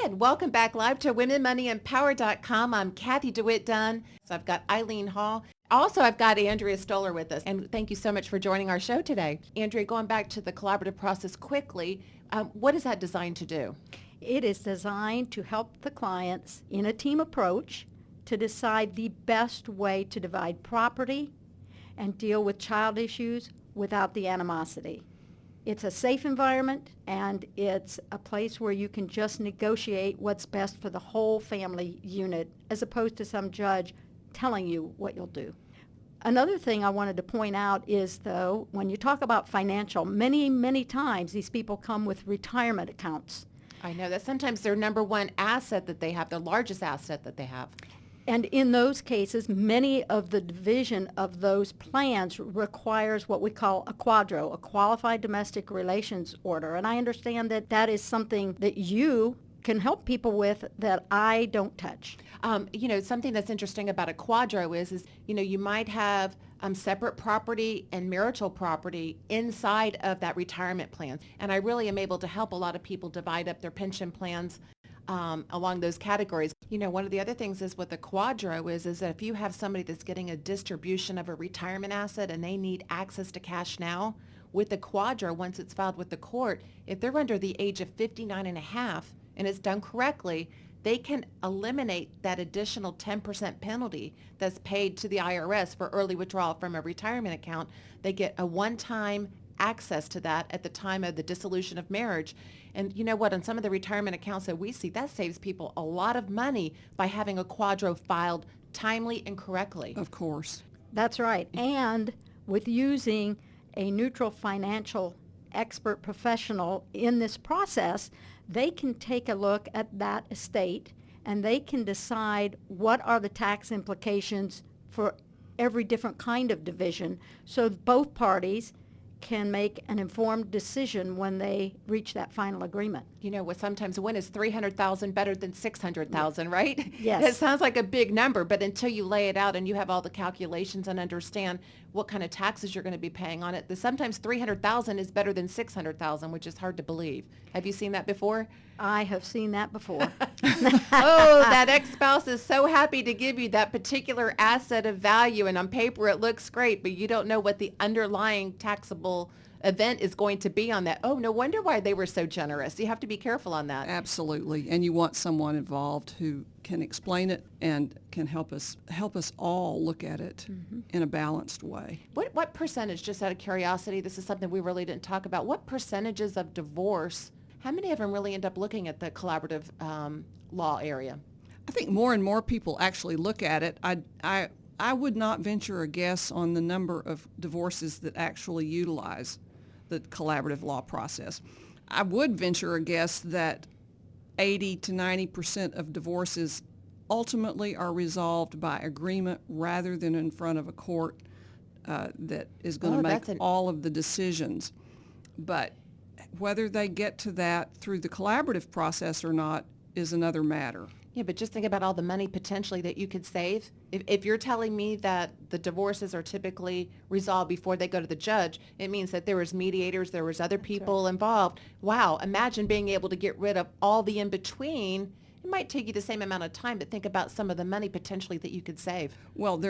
Good. Welcome back live to WomenMoneyEmpower.com. I'm Kathy DeWitt Dunn. So I've got Eileen Hall. Also, I've got Andrea Stoller with us. And thank you so much for joining our show today. Andrea, going back to the collaborative process quickly, what is that designed to do? It is designed to help the clients in a team approach to decide the best way to divide property and deal with child issues without the animosity. It's a safe environment, and it's a place where you can just negotiate what's best for the whole family unit, as opposed to some judge telling you what you'll do. Another thing I wanted to point out is, though, when you talk about financial, many times these people come with retirement accounts. I know that's sometimes their number one asset that they have, the largest asset that they have. And in those cases, many of the division of those plans requires what we call a quadro, a qualified domestic relations order. And I understand that that is something that you can help people with that I don't touch. Something that's interesting about a quadro is you might have separate property and marital property inside of that retirement plan. And I really am able to help a lot of people divide up their pension plans along those categories. One of the other things is with a quadro is that if you have somebody that's getting a distribution of a retirement asset and they need access to cash now, with the quadro, once it's filed with the court, if they're under the age of 59 and a half and it's done correctly, they can eliminate that additional 10% penalty that's paid to the IRS for early withdrawal from a retirement account. They get a one-time access to that at the time of the dissolution of marriage. And you know what, on some of the retirement accounts that we see, that saves people a lot of money by having a quadro filed timely and correctly. Of course. That's right. And with using a neutral financial expert professional in this process, they can take a look at that estate and they can decide what are the tax implications for every different kind of division, so both parties can make an informed decision when they reach that final agreement. Sometimes when is 300,000 better than 600,000, right? Yes. It sounds like a big number, but until you lay it out and you have all the calculations and understand what kind of taxes you're going to be paying on it, sometimes 300,000 is better than 600,000, which is hard to believe. Have you seen that before? I have seen that before. Oh, that ex-spouse is so happy to give you that particular asset of value, and on paper it looks great, but you don't know what the underlying taxable event is going to be on that. Oh, no wonder why they were so generous. You have to be careful on that. Absolutely. And you want someone involved who can explain it and can help us all look at it in a balanced way. What percentage, just out of curiosity, this is something we really didn't talk about, what percentages of divorce, how many of them really end up looking at the collaborative law area? I think more and more people actually look at it. I would not venture a guess on the number of divorces that actually utilize the collaborative law process. I would venture a guess that 80 to 90% of divorces ultimately are resolved by agreement rather than in front of a court that is going to make all of the decisions. But whether they get to that through the collaborative process or not is another matter. Yeah, but just think about all the money potentially that you could save. If you're telling me that the divorces are typically resolved before they go to the judge, it means that there was mediators, there was other people involved. Wow, imagine being able to get rid of all the in-between. It might take you the same amount of time, but think about some of the money potentially that you could save. Well,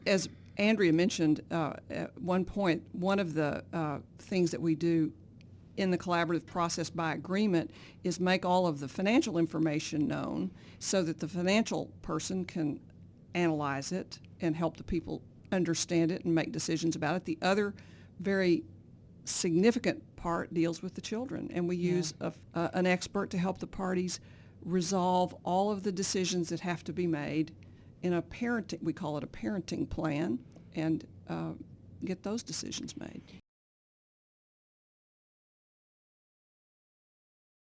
as Andrea mentioned at one point, one of the things that we do in the collaborative process by agreement is make all of the financial information known so that the financial person can analyze it and help the people understand it and make decisions about it. The other very significant part deals with the children, and we use an expert to help the parties resolve all of the decisions that have to be made in a parenting, we call it a parenting plan, and get those decisions made.